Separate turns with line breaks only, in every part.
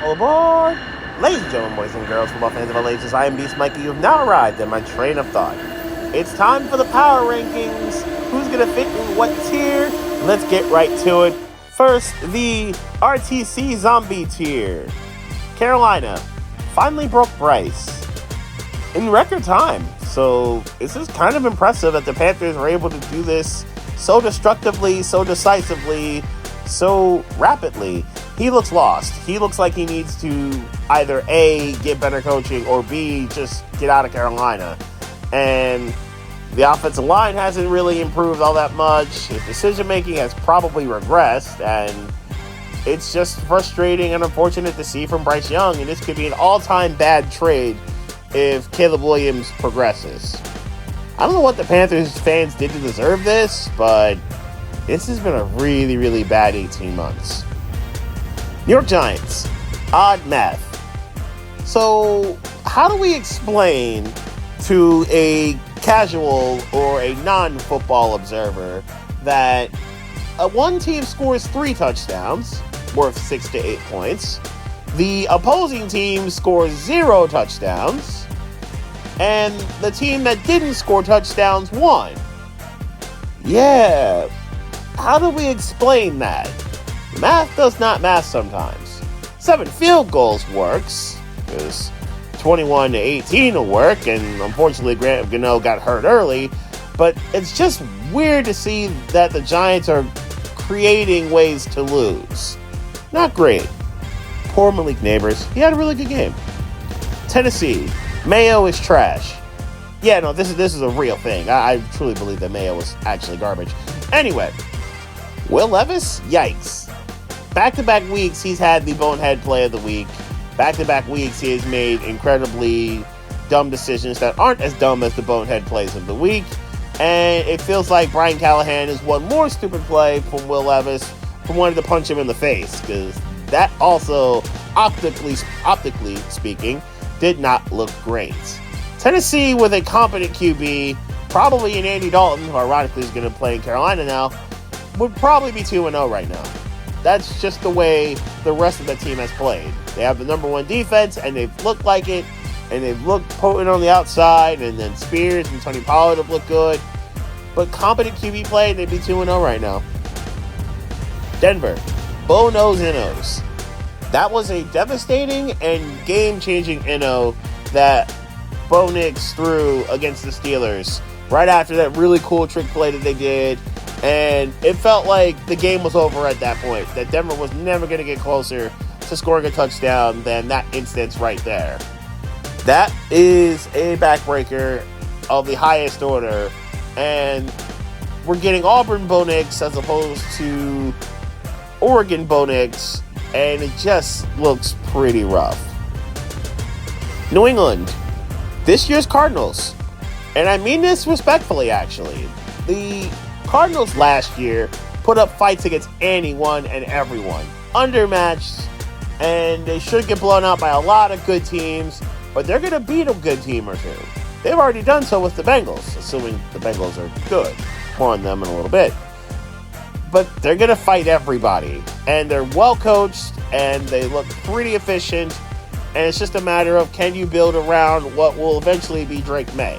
All aboard! Ladies and gentlemen, boys and girls, football fans of all ages, I am Beast Mikey. You've now arrived at my train of thought. It's time for the power rankings. Who's going to fit in what tier? Let's get right to it. First, the RTC Zombie tier. Carolina finally broke Bryce in record time. So this is kind of impressive that the Panthers were able to do this so destructively, so decisively, so rapidly. He looks lost. He looks like he needs to either A, get better coaching, or B, just get out of Carolina. And the offensive line hasn't really improved all that much. His decision-making has probably regressed, and it's just frustrating and unfortunate to see from Bryce Young, and this could be an all-time bad trade if Caleb Williams progresses. I don't know what the Panthers fans did to deserve this, but this has been a really, really bad 18 months. New York Giants, odd math. So, how do we explain to a casual or a non-football observer that one team scores 3 touchdowns, worth 6 to 8 points, the opposing team scores 0 touchdowns, and the team that didn't score touchdowns won? Yeah, how do we explain that? Math does not math sometimes. 7 field goals works, because 21 to 18 will work, and unfortunately Grant Gano got hurt early, but it's just weird to see that the Giants are creating ways to lose. Not great. Poor Malik Neighbors. He had a really good game. Tennessee, Mayo is trash. Yeah, no, this is a real thing. I truly believe that Mayo was actually garbage. Anyway, Will Levis, yikes. Back-to-back weeks, he's had the bonehead play of the week. Back-to-back weeks, he has made incredibly dumb decisions that aren't as dumb as the bonehead plays of the week. And it feels like Brian Callahan is one more stupid play from Will Levis from wanting to punch him in the face, because that also, optically speaking, did not look great. Tennessee with a competent QB, probably in Andy Dalton, who ironically is going to play in Carolina now, would probably be 2-0 right now. That's just the way the rest of the team has played. They have the number 1 defense, and they've looked like it, and they've looked potent on the outside, and then Spears and Tony Pollard have looked good. But competent QB play, they'd be 2-0 right now. Denver, Bo-Nose Innos. That was a devastating and game-changing Inno that Bo Nix threw against the Steelers right after that really cool trick play that they did. And it felt like the game was over at that point, that Denver was never going to get closer to scoring a touchdown than that instance right there. That is a backbreaker of the highest order, and we're getting Auburn Bo Nix as opposed to Oregon Bo Nix, and it just looks pretty rough. New England, this year's Cardinals, and I mean this respectfully actually. The Cardinals last year put up fights against anyone and everyone. Undermatched, and they should get blown out by a lot of good teams, but they're going to beat a good team or two. They've already done so with the Bengals, assuming the Bengals are good. More on them in a little bit. But they're going to fight everybody, and they're well coached, and they look pretty efficient, and it's just a matter of, can you build around what will eventually be Drake May,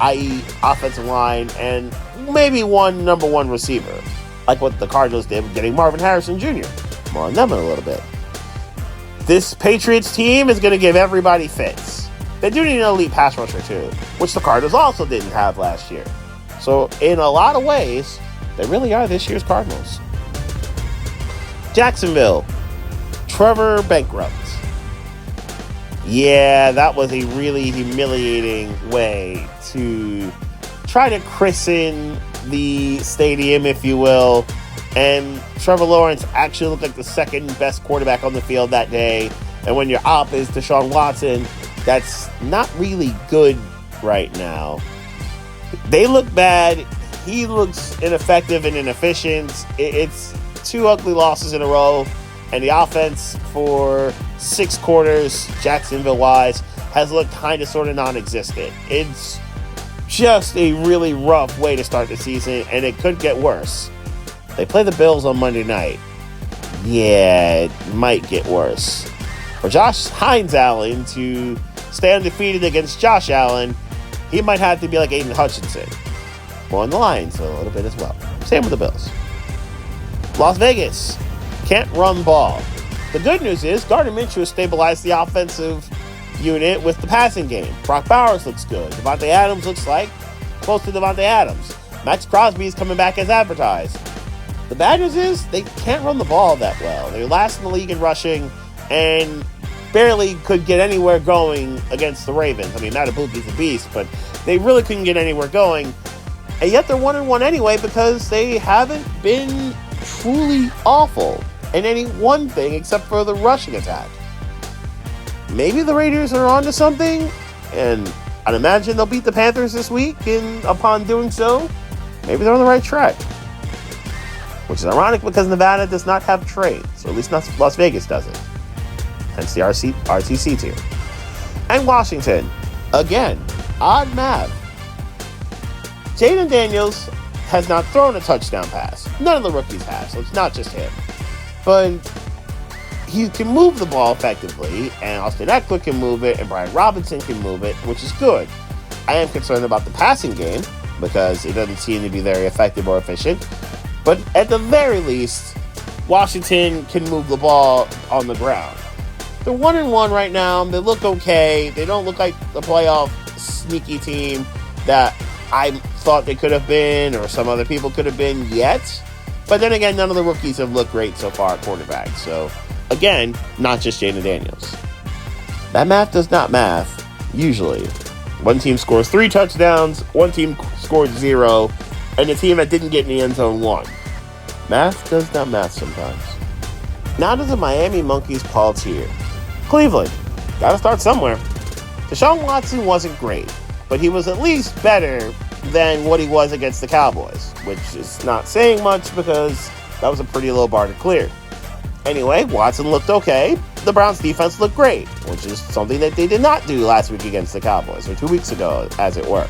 i.e. offensive line, and maybe one number 1 receiver, like what the Cardinals did with getting Marvin Harrison Jr. More on them in a little bit. This Patriots team is going to give everybody fits. They do need an elite pass rusher too, which the Cardinals also didn't have last year. So in a lot of ways, they really are this year's Cardinals. Jacksonville, Trevor bankrupt. Yeah, that was a really humiliating way to try to christen the stadium, if you will. And Trevor Lawrence actually looked like the second best quarterback on the field that day. And when your op is Deshaun Watson, that's not really good right now. They look bad. He looks ineffective and inefficient. It's 2 ugly losses in a row. And the offense for 6 quarters, Jacksonville-wise, has looked kind of sort of non-existent. It's just a really rough way to start the season, and it could get worse. They play the Bills on Monday night. Yeah, it might get worse. For Josh Hines Allen to stay undefeated against Josh Allen, he might have to be like Aiden Hutchinson. Or on the Lions a little bit as well. Same with the Bills. Las Vegas can't run the ball. The good news is Gardner Minshew has stabilized the offensive unit with the passing game. Brock Bowers looks good. Devontae Adams looks like close to Devontae Adams. Max Crosby is coming back as advertised. The bad news is they can't run the ball that well. They're last in the league in rushing and barely could get anywhere going against the Ravens. I mean, Matabuki's a beast, but they really couldn't get anywhere going. And yet they're 1-1 anyway because they haven't been truly awful in any one thing except for the rushing attack. Maybe the Raiders are onto something, and I'd imagine they'll beat the Panthers this week, and upon doing so, maybe they're on the right track. Which is ironic because Nevada does not have trades, or at least not Las Vegas doesn't. Hence the RTC Tier. And Washington, again, odd math. Jaden Daniels has not thrown a touchdown pass. None of the rookies have, so it's not just him. But he can move the ball effectively, and Austin Eckler can move it, and Brian Robinson can move it, which is good. I am concerned about the passing game, because it doesn't seem to be very effective or efficient. But at the very least, Washington can move the ball on the ground. They're 1-1 right now. They look okay. They don't look like the playoff sneaky team that I thought they could have been or some other people could have been yet. But then again, none of the rookies have looked great so far at quarterback. So, again, not just Jaden Daniels. That math does not math, usually. One team scores 3 touchdowns, one team scored 0, and the team that didn't get in the end zone won. Math does not math sometimes. Now to the Miami Monkeys Paul Tier. Cleveland. Gotta start somewhere. Deshaun Watson wasn't great, but he was at least better than what he was against the Cowboys, which is not saying much because that was a pretty low bar to clear. Anyway, Watson looked okay. The Browns defense looked great, which is something that they did not do last week against the Cowboys, or 2 weeks ago, as it were.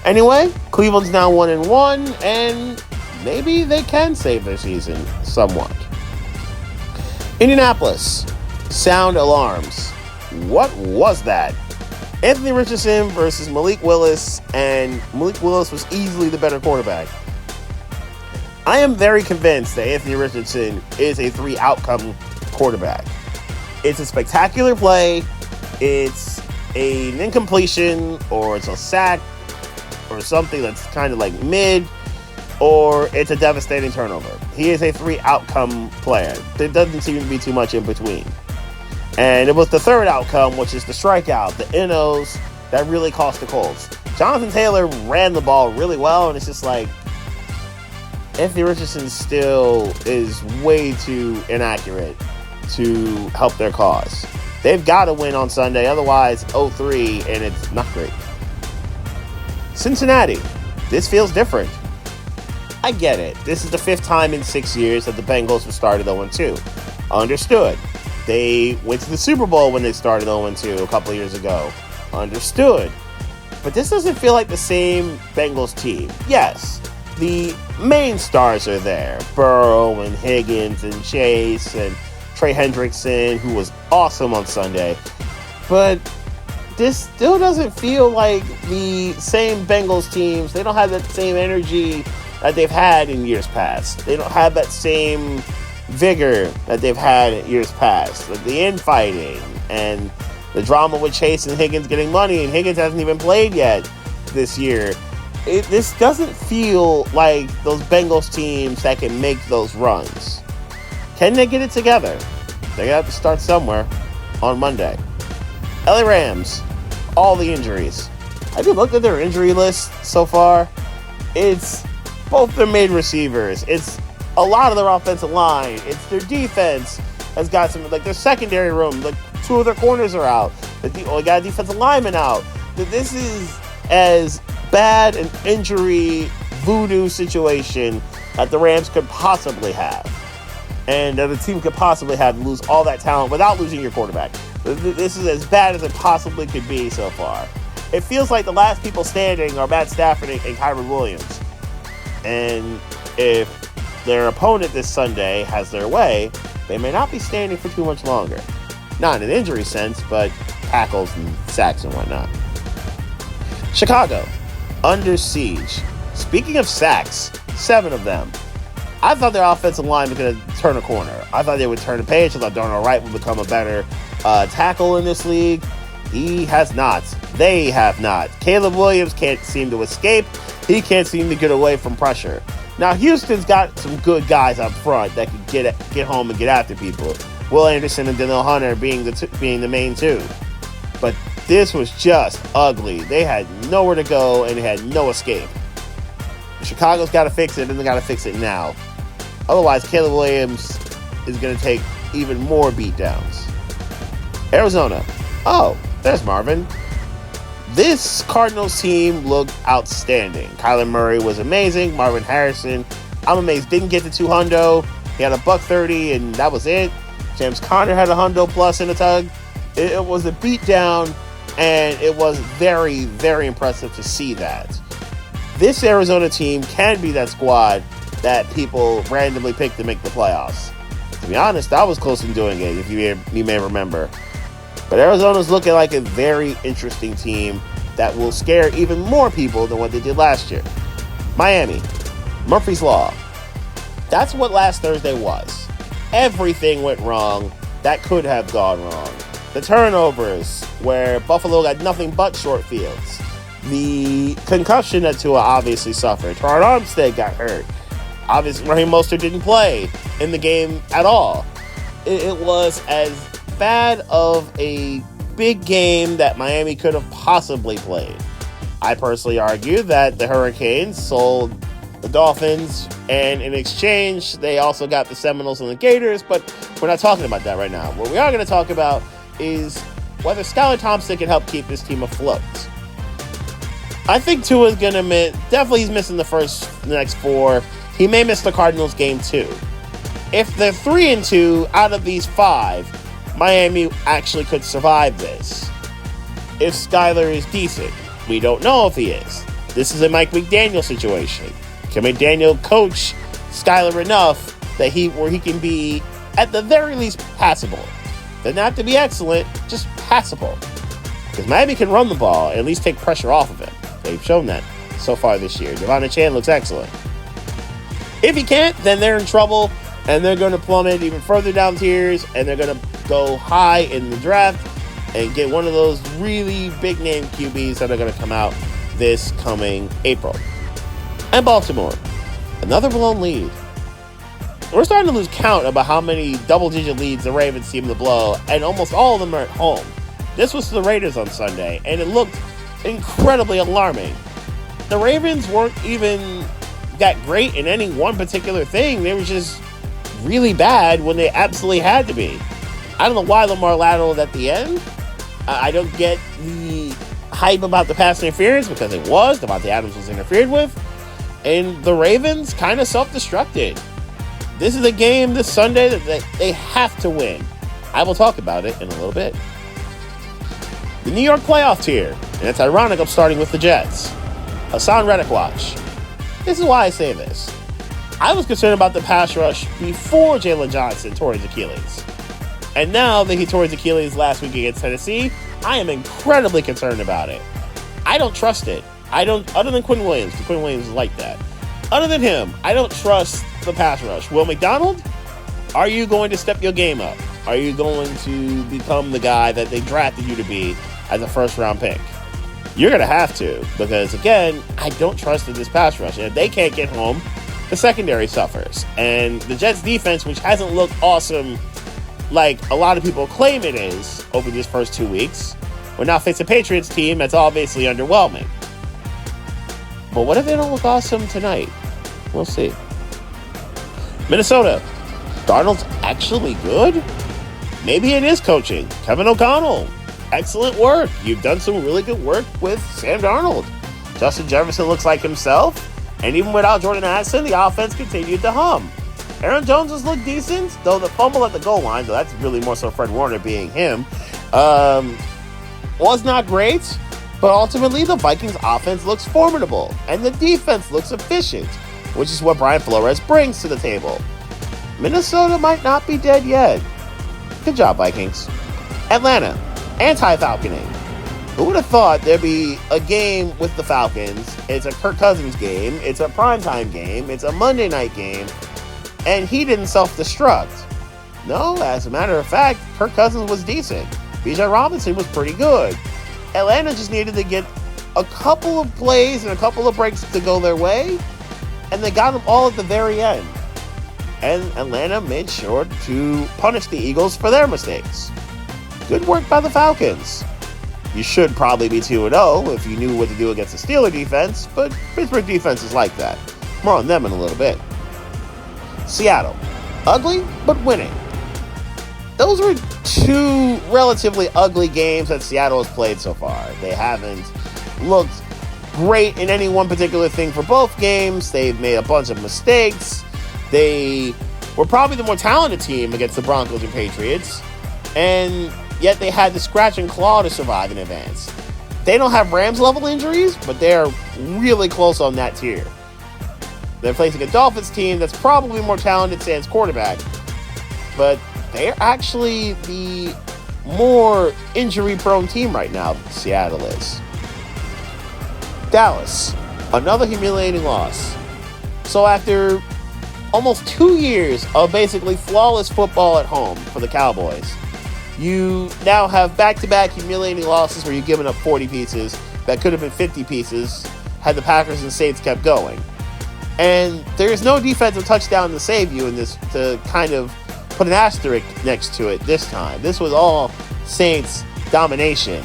Anyway, Cleveland's now 1-1, and maybe they can save their season somewhat. Indianapolis. Sound alarms. What was that? Anthony Richardson versus Malik Willis, and Malik Willis was easily the better quarterback. I am very convinced that Anthony Richardson is a 3-outcome quarterback. It's a spectacular play, it's an incompletion, or it's a sack, or something that's kind of like mid, or it's a devastating turnover. He is a 3-outcome player. There doesn't seem to be too much in between. And it was the third outcome, which is the strikeout, the NOs, that really cost the Colts. Jonathan Taylor ran the ball really well, and it's just like, Anthony Richardson still is way too inaccurate to help their cause. They've got to win on Sunday, otherwise 0-3, and it's not great. Cincinnati. This feels different. I get it. This is the 5th time in 6 years that the Bengals have started 0-2. Understood. They went to the Super Bowl when they started 0-2 a couple years ago. Understood. But this doesn't feel like the same Bengals team. Yes, the main stars are there. Burrow and Higgins and Chase and Trey Hendrickson, who was awesome on Sunday. But this still doesn't feel like the same Bengals teams. They don't have that same energy that they've had in years past. They don't have that same vigor that they've had in years past. Like the infighting and the drama with Chase and Higgins getting money, and Higgins hasn't even played yet this year. This doesn't feel like those Bengals teams that can make those runs. Can they get it together? They have to start somewhere on Monday. LA Rams, all the injuries. Have you looked at their injury list so far? It's both their main receivers. It's a lot of their offensive line. It's their defense has got some, like their secondary room. Like 2 of their corners are out. They got a defensive lineman out. This is as bad an injury voodoo situation that the Rams could possibly have. And that the team could possibly have to lose all that talent without losing your quarterback. This is as bad as it possibly could be so far. It feels like the last people standing are Matt Stafford and Kyron Williams. And if their opponent this Sunday has their way, they may not be standing for too much longer. Not in an injury sense, but tackles and sacks and whatnot. Chicago, under siege. Speaking of sacks, 7 of them. I thought their offensive line was going to turn a corner. I thought they would turn a page. I thought Darnell Wright would become a better tackle in this league. He has not. They have not. Caleb Williams can't seem to escape. He can't seem to get away from pressure. Now, Houston's got some good guys up front that can get home and get after people. Will Anderson and Danielle Hunter being the main two. But this was just ugly. They had nowhere to go and they had no escape. Chicago's got to fix it, and they got to fix it now. Otherwise, Caleb Williams is going to take even more beatdowns. Arizona. Oh, there's Marvin. This Cardinals team looked outstanding. Kyler Murray was amazing. Marvin Harrison, I'm amazed, didn't get to 200. He had a $130, and that was it. James Conner had a $100 plus in a tug. It was a beatdown, and it was very, very impressive to see that. This Arizona team can be that squad that people randomly pick to make the playoffs. To be honest, I was close to doing it, if you may remember. But Arizona's looking like a very interesting team that will scare even more people than what they did last year. Miami, Murphy's Law. That's what last Thursday was. Everything went wrong that could have gone wrong. The turnovers, where Buffalo got nothing but short fields. The concussion that Tua obviously suffered. Terron Armstead got hurt. Obviously, Raheem Mostert didn't play in the game at all. It was as bad of a big game that Miami could have possibly played. I personally argue that the Hurricanes sold the Dolphins, and in exchange, they also got the Seminoles and the Gators, but we're not talking about that right now. What we are going to talk about is whether Skylar Thompson can help keep this team afloat. I think Tua's going to miss, definitely he's missing the next 4. He may miss the Cardinals game too. If they're 3-2 out of these 5, Miami actually could survive this. If Skylar is decent, we don't know if he is. This is a Mike McDaniel situation. Can McDaniel coach Skylar enough that where he can be at the very least passable? Doesn't have to be excellent, just passable. Because Miami can run the ball and at least take pressure off of him. They've shown that so far this year. Devon Chan looks excellent. If he can't, then they're in trouble, and they're going to plummet even further down tiers, and they're going to go high in the draft and get one of those really big-name QBs that are going to come out this coming April. And Baltimore, another blown lead. We're starting to lose count about how many double-digit leads the Ravens seem to blow, and almost all of them are at home. This was the Raiders on Sunday, and it looked incredibly alarming. The Ravens weren't even that great in any one particular thing. They were just really bad when they absolutely had to be. I don't know why Lamar lateraled at the end. I don't get the hype about the pass interference, because it was. Devontae Adams was interfered with. And the Ravens kind of self-destructed. This is a game this Sunday that they have to win. I will talk about it in a little bit. The New York playoff tier. And it's ironic I'm starting with the Jets. Hassan Reddick watch. This is why I say this. I was concerned about the pass rush before Jalen Johnson tore his Achilles. And now that he tore his Achilles last week against Tennessee, I am incredibly concerned about it. I don't trust it. Other than Quinn Williams, because Quinn Williams is like that. Other than him, I don't trust the pass rush. Will McDonald, are you going to step your game up? Are you going to become the guy that they drafted you to be as a first-round pick? You're going to have to, because, again, I don't trust in this pass rush. And if they can't get home, the secondary suffers. And the Jets' defense, which hasn't looked awesome like a lot of people claim it is over these first 2 weeks, we're now facing a Patriots team that's obviously underwhelming. But what if they don't look awesome tonight? We'll see. Minnesota. Darnold's actually good? Maybe it is coaching. Kevin O'Connell. Excellent work. You've done some really good work with Sam Darnold. Justin Jefferson looks like himself. And even without Jordan Addison, the offense continued to hum. Aaron Jones has looked decent, though the fumble at the goal line, though that's really more so Fred Warner being him, was not great. But ultimately, the Vikings offense looks formidable, and the defense looks efficient, which is what Brian Flores brings to the table. Minnesota might not be dead yet. Good job, Vikings. Atlanta, anti-Falconing. Who would have thought there'd be a game with the Falcons? It's a Kirk Cousins game, it's a primetime game, it's a Monday night game, and he didn't self-destruct. No, as a matter of fact, Kirk Cousins was decent. Bijan Robinson was pretty good. Atlanta just needed to get a couple of plays and a couple of breaks to go their way, and they got them all at the very end. And Atlanta made sure to punish the Eagles for their mistakes. Good work by the Falcons. You should probably be 2-0 if you knew what to do against the Steeler defense, but Pittsburgh defense is like that. More on them in a little bit. Seattle. Ugly, but winning. Those were two relatively ugly games that Seattle has played so far. They haven't looked great in any one particular thing for both games. They've made a bunch of mistakes. They were probably the more talented team against the Broncos and Patriots, and yet they had to scratch and claw to survive in advance. They don't have Rams-level injuries, but they're really close on that tier. They're facing a Dolphins team that's probably more talented sans quarterback, but they're actually the more injury-prone team right now, Seattle is. Dallas, another humiliating loss. So after almost 2 years of basically flawless football at home for the Cowboys, you now have back-to-back humiliating losses where you've given up 40 pieces that could have been 50 pieces had the Packers and Saints kept going. And there's no defensive touchdown to save you in this, to kind of put an asterisk next to it this time. This was all Saints domination.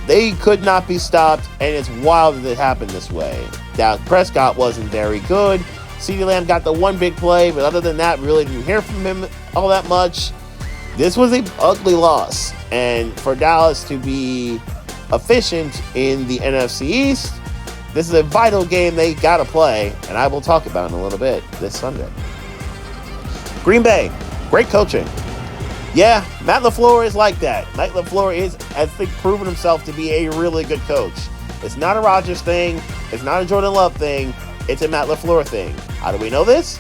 They could not be stopped, and it's wild that it happened this way. Dak Prescott wasn't very good. CeeDee Lamb got the one big play, but other than that, really didn't hear from him all that much. This was an ugly loss, and for Dallas to be efficient in the NFC East, this is a vital game they got to play, and I will talk about in a little bit this Sunday. Green Bay, great coaching. Yeah, Matt LaFleur is like that. Matt LaFleur is, I think, proven himself to be a really good coach. It's not a Rodgers thing. It's not a Jordan Love thing. It's a Matt LaFleur thing. How do we know this?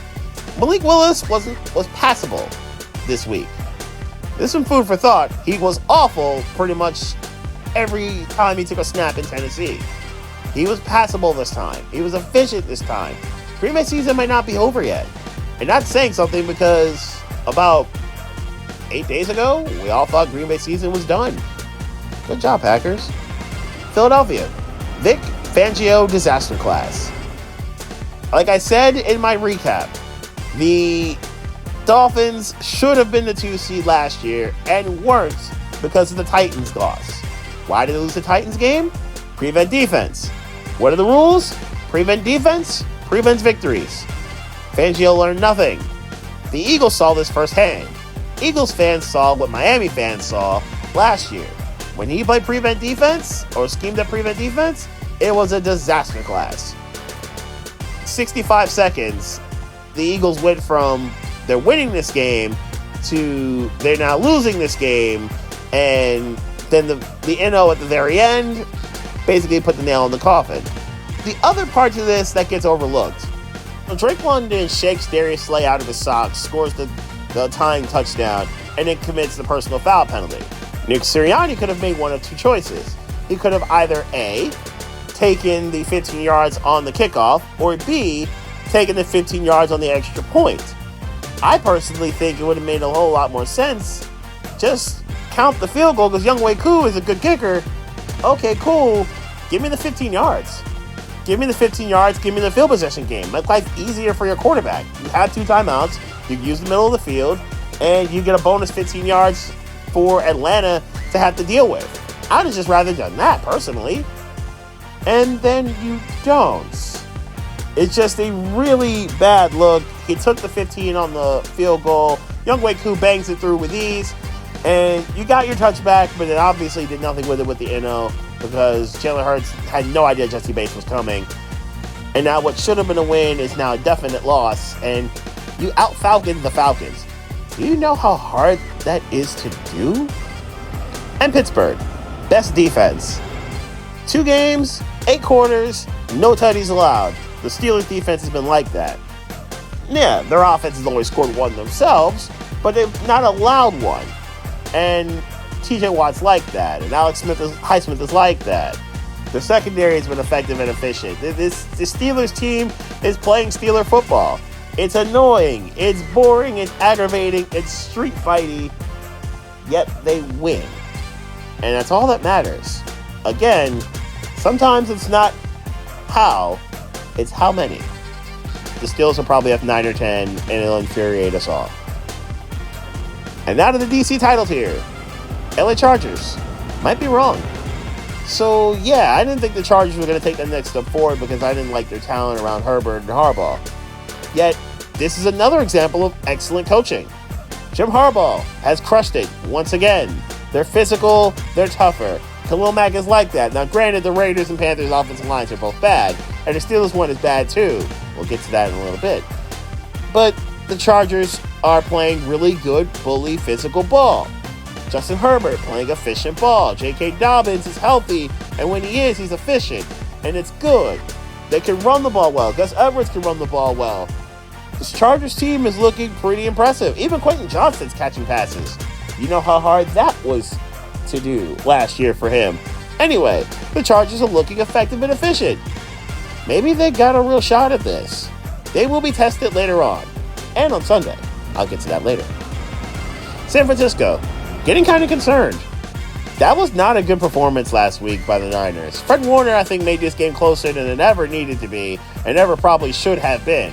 Malik Willis was passable this week. This is some food for thought. He was awful pretty much every time he took a snap in Tennessee. He was passable this time. He was efficient this time. Green Bay season might not be over yet. And that's saying something because about 8 days ago, we all thought Green Bay season was done. Good job, Packers. Philadelphia. Vic Fangio disaster class. Like I said in my recap, the Dolphins should have been the 2 seed last year and weren't because of the Titans loss. Why did they lose the Titans game? Prevent defense. What are the rules? Prevent defense prevents victories. Fangio learned nothing. The Eagles saw this firsthand. Eagles fans saw what Miami fans saw last year. When he played prevent defense or schemed at prevent defense, it was a disaster class. 65 seconds, the Eagles went from they're winning this game to they're now losing this game, and then the NO at the very end basically put the nail in the coffin. The other part to this that gets overlooked, Drake London shakes Darius Slay out of his socks, scores the tying touchdown, and then commits the personal foul penalty. Nick Sirianni could have made one of two choices. He could have either A, taken the 15 yards on the kickoff, or B, taken the 15 yards on the extra point. I personally think it would have made a whole lot more sense. Just count the field goal because Younghoe Koo is a good kicker. Okay, cool. Give me the 15 yards. Give me the 15 yards. Give me the field possession game. Make life easier for your quarterback. You have 2 timeouts. You use the middle of the field, and you get a bonus 15 yards for Atlanta to have to deal with. I'd have just rather done that, personally. And then you don't. It's just a really bad look. He took the 15 on the field goal. Younghoe Koo bangs it through with ease. And you got your touchback, but it obviously did nothing with it with the NO because Jalen Hurts had no idea Jesse Bates was coming. And now what should have been a win is now a definite loss. And you out-Falconed the Falcons. Do you know how hard that is to do? And Pittsburgh, best defense. 2 games, 8 quarters, no tutties allowed. The Steelers' defense has been like that. Yeah, their offense has always scored one themselves, but they've not allowed one. And TJ Watt's like that, and Highsmith is like that. The secondary has been effective and efficient. The Steelers team is playing Steeler football. It's annoying, it's boring, it's aggravating, it's street fighty, yet they win. And that's all that matters. Again, sometimes it's not how, it's how many. The Steelers will probably have 9 or 10, and it'll infuriate us all. And now to the DC title tier. LA Chargers. Might be wrong. So, yeah, I didn't think the Chargers were going to take the next step forward because I didn't like their talent around Herbert and Harbaugh. Yet, this is another example of excellent coaching. Jim Harbaugh has crushed it once again. They're physical, they're tougher. Khalil Mack is like that. Now, granted, the Raiders and Panthers offensive lines are both bad, and the Steelers one is bad too. We'll get to that in a little bit. But the Chargers are playing really good, bully, physical ball. Justin Herbert playing efficient ball. J.K. Dobbins is healthy, and when he is, he's efficient, and it's good. They can run the ball well. Gus Edwards can run the ball well. This Chargers team is looking pretty impressive. Even Quentin Johnston's catching passes. You know how hard that was to do last year for him. Anyway, the Chargers are looking effective and efficient. Maybe they got a real shot at this. They will be tested later on. And on Sunday. I'll get to that later. San Francisco. Getting kind of concerned. That was not a good performance last week by the Niners. Fred Warner, I think, made this game closer than it ever needed to be. And ever probably should have been.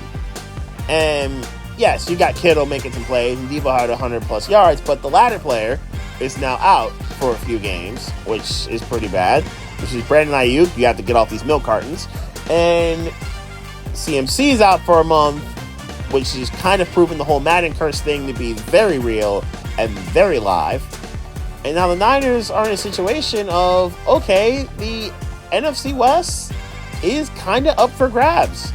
And yes, you got Kittle making some plays, and Deebo had 100-plus yards, but the latter player is now out for a few games, which is pretty bad. Which is Brandon Ayuk. You have to get off these milk cartons. And CMC's out for a month, which is kind of proving the whole Madden curse thing to be very real and very live. And now the Niners are in a situation of, okay, the NFC West is kind of up for grabs.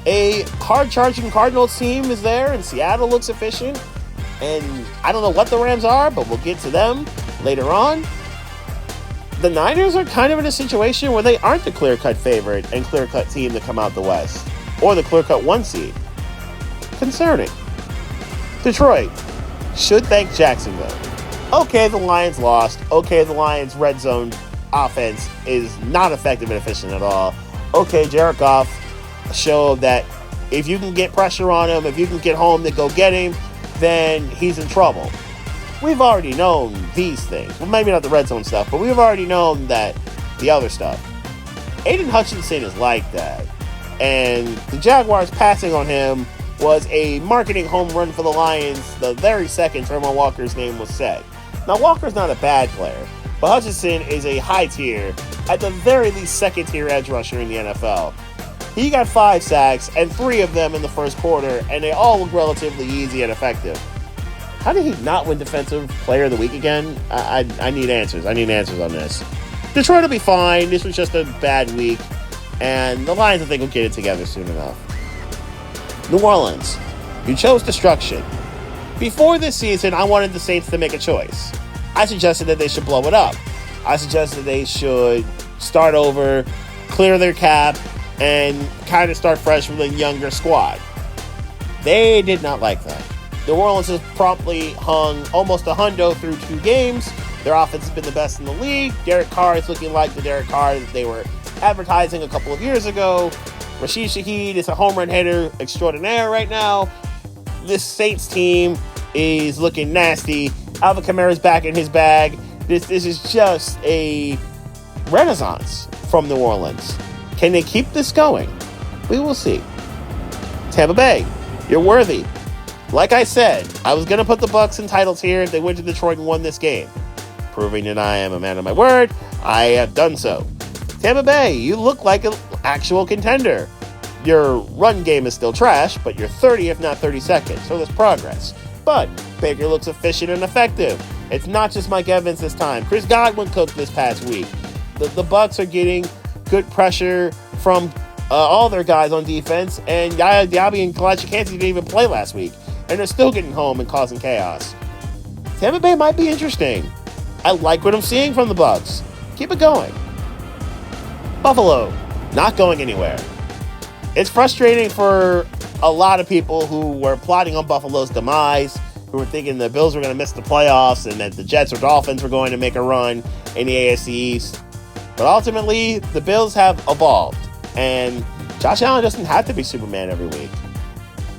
A hard-charging Cardinals team is there, and Seattle looks efficient. And I don't know what the Rams are, but we'll get to them later on. The Niners are kind of in a situation where they aren't the clear-cut favorite and clear-cut team to come out the West, or the clear-cut 1 seed. Concerning. Detroit should thank Jacksonville. Okay, the Lions lost. Okay, the Lions' red zone offense is not effective and efficient at all. Okay, Jared Goff showed that if you can get pressure on him, if you can get home to go get him, then he's in trouble. We've already known these things. Well, maybe not the red zone stuff, but we've already known that the other stuff. Aiden Hutchinson is like that. And the Jaguars passing on him was a marketing home run for the Lions the very second Tremont Walker's name was said. Now, Walker's not a bad player, but Hutchinson is a high tier, at the very least second tier edge rusher in the NFL. He got 5 sacks, and 3 of them in the first quarter, and they all look relatively easy and effective. How did he not win Defensive Player of the Week again? I need answers. I need answers on this. Detroit will be fine. This was just a bad week, and the Lions, I think, will get it together soon enough. New Orleans, you chose destruction. Before this season, I wanted the Saints to make a choice. I suggested that they should blow it up. I suggested they should start over, clear their cap, and kind of start fresh with a younger squad. They did not like that. New Orleans has promptly hung almost a hundo through 2 games. Their offense has been the best in the league. Derek Carr is looking like the Derek Carr that they were advertising a couple of years ago. Rashid Shaheed is a home run hitter extraordinaire right now. This Saints team is looking nasty. Alvin Kamara's back in his bag. This is just a renaissance from New Orleans. Can they keep this going? We will see. Tampa Bay, you're worthy. Like I said, I was going to put the Bucs in titles here if they went to Detroit and won this game. Proving that I am a man of my word, I have done so. Tampa Bay, you look like an actual contender. Your run game is still trash, but you're 30th, not 32nd, so there's progress. But Baker looks efficient and effective. It's not just Mike Evans this time. Chris Godwin cooked this past week. The Bucs are getting good pressure from all their guys on defense, and Yaya Diaby and Kalachi Kansas didn't even play last week, and they're still getting home and causing chaos. Tampa Bay might be interesting. I like what I'm seeing from the Bucs. Keep it going. Buffalo, not going anywhere. It's frustrating for a lot of people who were plotting on Buffalo's demise, who were thinking the Bills were going to miss the playoffs and that the Jets or Dolphins were going to make a run in the AFC East. But ultimately, the Bills have evolved, and Josh Allen doesn't have to be Superman every week.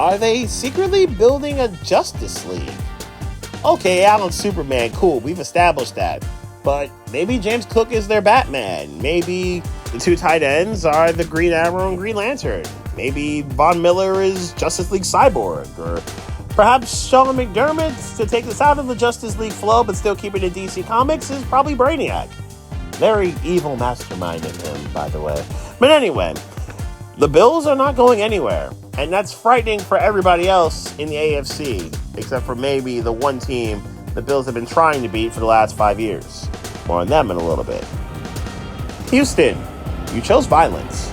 Are they secretly building a Justice League? Okay, Allen's Superman, cool, we've established that. But maybe James Cook is their Batman. Maybe the two tight ends are the Green Arrow and Green Lantern. Maybe Von Miller is Justice League Cyborg. Or perhaps Sean McDermott, to take this out of the Justice League flow but still keep it in DC Comics, is probably Brainiac. Very evil mastermind in him, by the way. But anyway, the Bills are not going anywhere. And that's frightening for everybody else in the AFC, except for maybe the one team the Bills have been trying to beat for the last 5 years. More on them in a little bit. Houston, you chose violence.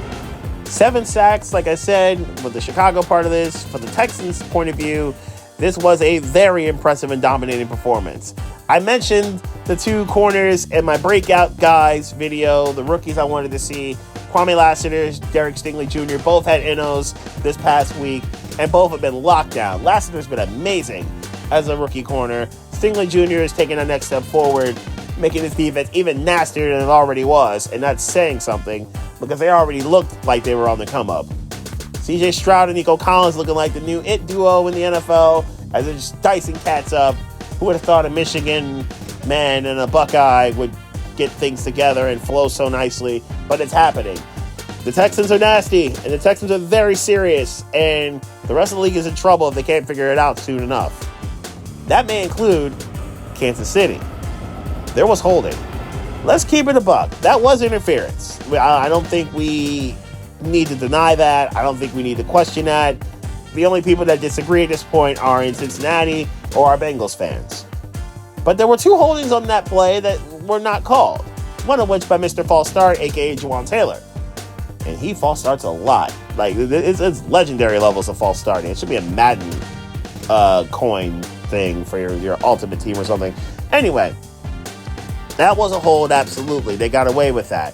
7 sacks, like I said, with the Chicago part of this. From the Texans' point of view, this was a very impressive and dominating performance. I mentioned the 2 corners in my breakout guys video, the rookies I wanted to see. Kwame Lassiter, Derek Stingley Jr. both had NOs this past week, and both have been locked down. Lassiter's been amazing as a rookie corner. Stingley Jr. is taking a next step forward, making his defense even nastier than it already was, and that's saying something because they already looked like they were on the come up. CJ Stroud and Nico Collins looking like the new it duo in the NFL as they're just dicing cats up. Who would have thought a Michigan man and a Buckeye would get things together and flow so nicely, but it's happening. The Texans are nasty, and the Texans are very serious, and the rest of the league is in trouble if they can't figure it out soon enough. That may include Kansas City. There was holding. Let's keep it a buck. That was interference. I don't think we need to deny that. I don't think we need to question that. The only people that disagree at this point are in Cincinnati or our Bengals fans. But there were 2 holdings on that play that were not called. One of which by Mr. False Start, a.k.a. Juwan Taylor. And he false starts a lot. Like, it's legendary levels of false starting. It should be a Madden coin thing for your ultimate team or something. Anyway, that was a hold, absolutely. They got away with that.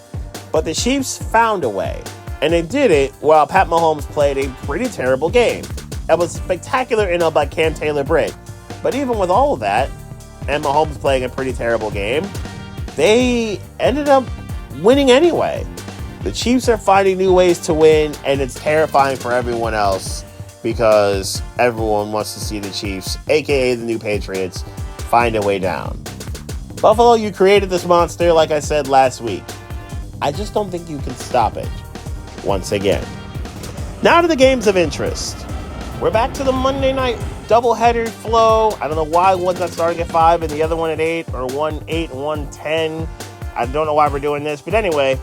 But the Chiefs found a way. And they did it while Pat Mahomes played a pretty terrible game. That was spectacular NL by Cam Taylor-Britt. But even with all of that, and Mahomes playing a pretty terrible game, they ended up winning anyway. The Chiefs are finding new ways to win, and it's terrifying for everyone else because everyone wants to see the Chiefs, aka the new Patriots, find a way down. Buffalo, you created this monster, like I said last week. I just don't think you can stop it once again. Now to the games of interest. We're back to the Monday night doubleheader flow. I don't know why one's not starting at 5 and the other one at 8, or 1 8 and 1 10. I don't know why we're doing this, but anyway,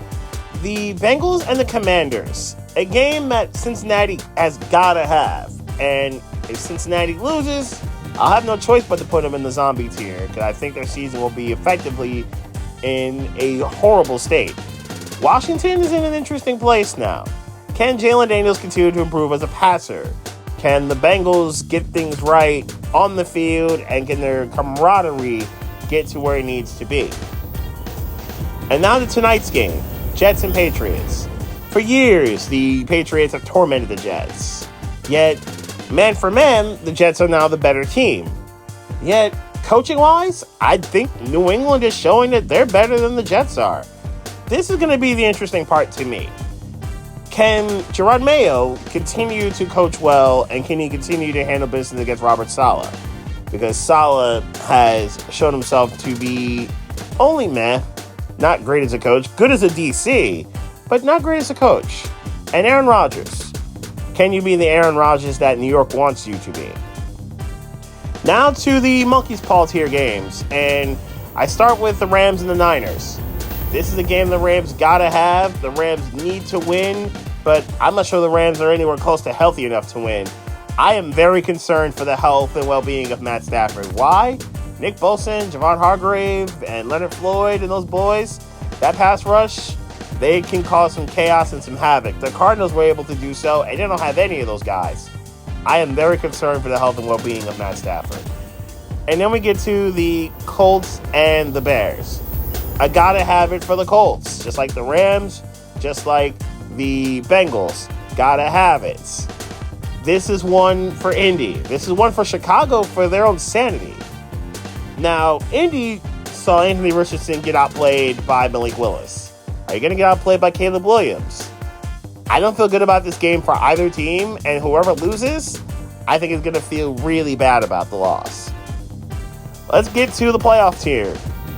the Bengals and the Commanders, a game that Cincinnati has gotta have. And if Cincinnati loses, I'll have no choice but to put them in the zombie tier because I think their season will be effectively in a horrible state. Washington is in an interesting place now. Can Jalen Daniels continue to improve as a passer? Can the Bengals get things right on the field, and can their camaraderie get to where it needs to be? And now to tonight's game, Jets and Patriots. For years, the Patriots have tormented the Jets. Yet, man for man, the Jets are now the better team. Yet, coaching-wise, I think New England is showing that they're better than the Jets are. This is going to be the interesting part to me. Can Gerard Mayo continue to coach well, and can he continue to handle business against Robert Saleh? Because Saleh has shown himself to be only meh, not great as a coach, good as a DC, but not great as a coach. And Aaron Rodgers. Can you be the Aaron Rodgers that New York wants you to be? Now to the Monkey's Paw tier games, and I start with the Rams and the Niners. This is a game the Rams gotta have. The Rams need to win, but I'm not sure the Rams are anywhere close to healthy enough to win. I am very concerned for the health and well-being of Matt Stafford. Why? Nick Bosa, Javon Hargrave, and Leonard Floyd and those boys, that pass rush, they can cause some chaos and some havoc. The Cardinals were able to do so, and they don't have any of those guys. I am very concerned for the health and well-being of Matt Stafford. And then we get to the Colts and the Bears. I gotta have it for the Colts, just like the Rams, just like the Bengals. Gotta have it. this is one for Indy. This is one for Chicago for their own sanity. Now, Indy saw Anthony Richardson get outplayed by Malik Willis. Are you going to get outplayed by Caleb Williams? I don't feel good about this game for either team, and whoever loses, I think is going to feel really bad about the loss. Let's get to the playoff tier.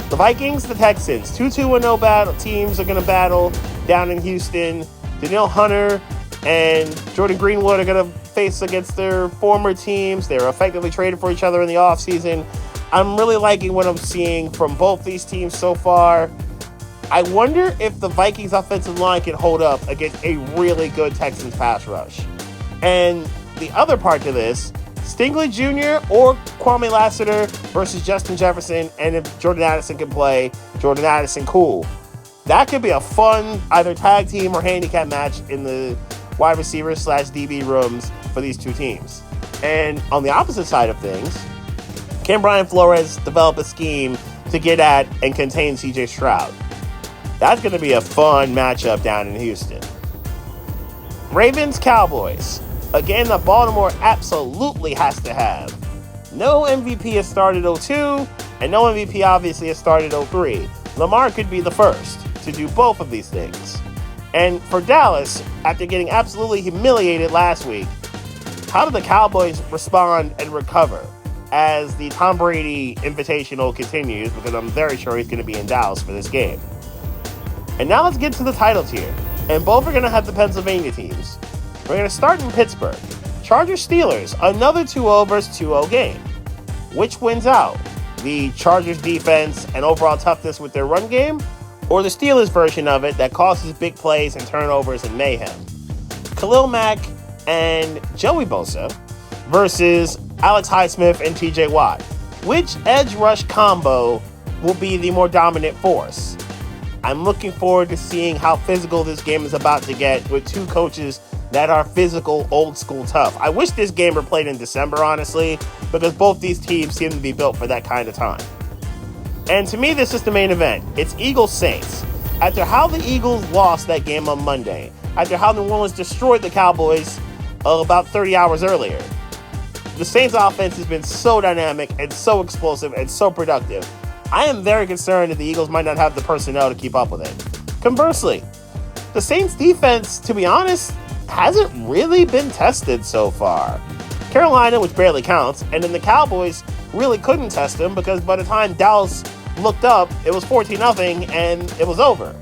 The Vikings, the Texans, 2-2-0 battle teams are going to battle down in Houston. Danielle Hunter and Jordan Greenwood are going to face against their former teams. They were effectively traded for each other in the offseason. I'm really liking what I'm seeing from both these teams so far. I wonder if the Vikings offensive line can hold up against a really good Texans pass rush. And the other part to this, Stingley Jr. or Kwame Lassiter versus Justin Jefferson, and if Jordan Addison can play, Jordan Addison, cool. That could be a fun either tag team or handicap match in the wide receiver / DB rooms for these two teams. And on the opposite side of things, can Brian Flores develop a scheme to get at and contain CJ Stroud? That's going to be a fun matchup down in Houston. Ravens, Cowboys. A game that Baltimore absolutely has to have. No MVP has started 0-2, and no MVP obviously has started 0-3. Lamar could be the first to do both of these things. And for Dallas, after getting absolutely humiliated last week, how do the Cowboys respond and recover as the Tom Brady Invitational continues? Because I'm very sure he's going to be in Dallas for this game. And now let's get to the title tier. And both are going to have the Pennsylvania teams. We're going to start in Pittsburgh. Chargers-Steelers, another 2-0 versus 2-0 game. Which wins out? The Chargers defense and overall toughness with their run game, or the Steelers version of it that causes big plays and turnovers and mayhem? Khalil Mack and Joey Bosa versus Alex Highsmith and TJ Watt. Which edge rush combo will be the more dominant force? I'm looking forward to seeing how physical this game is about to get with two coaches that are physical, old school tough. I wish this game were played in December, honestly, because both these teams seem to be built for that kind of time. And to me, this is the main event. It's Eagles-Saints. After how the Eagles lost that game on Monday, after how New Orleans destroyed the Cowboys about 30 hours earlier, the Saints offense has been so dynamic and so explosive and so productive. I am very concerned that the Eagles might not have the personnel to keep up with it. Conversely, the Saints defense, to be honest, hasn't really been tested so far. Carolina, which barely counts, and then the Cowboys really couldn't test them because by the time Dallas looked up, it was 14-0 and it was over.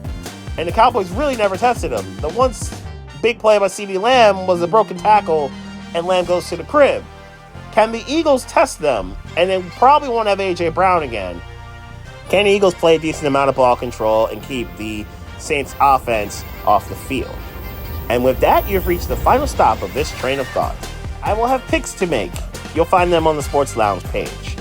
And the Cowboys really never tested them. The once big play by CeeDee Lamb was a broken tackle and Lamb goes to the crib. Can the Eagles test them? And they probably won't have A.J. Brown again. Can the Eagles play a decent amount of ball control and keep the Saints offense off the field? And with that, you've reached the final stop of this train of thought. I will have picks to make. You'll find them on the Sports Lounge page.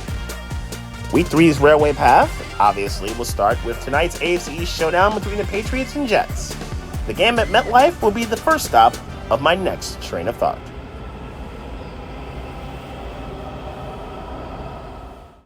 Week 3's Railway Path, obviously, will start with tonight's AFC East showdown between the Patriots and Jets. The game at MetLife will be the first stop of my next train of thought.